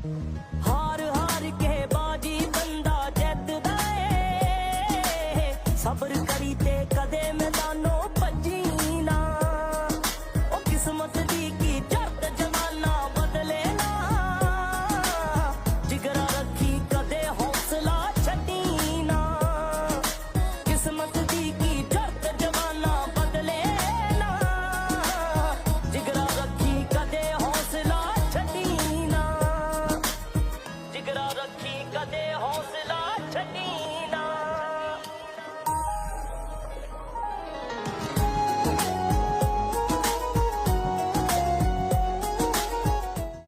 हार हार के बाजी बंदा जितदा है, सब्र करी ते कदे मैदानों भजी ना, ओ किस्मत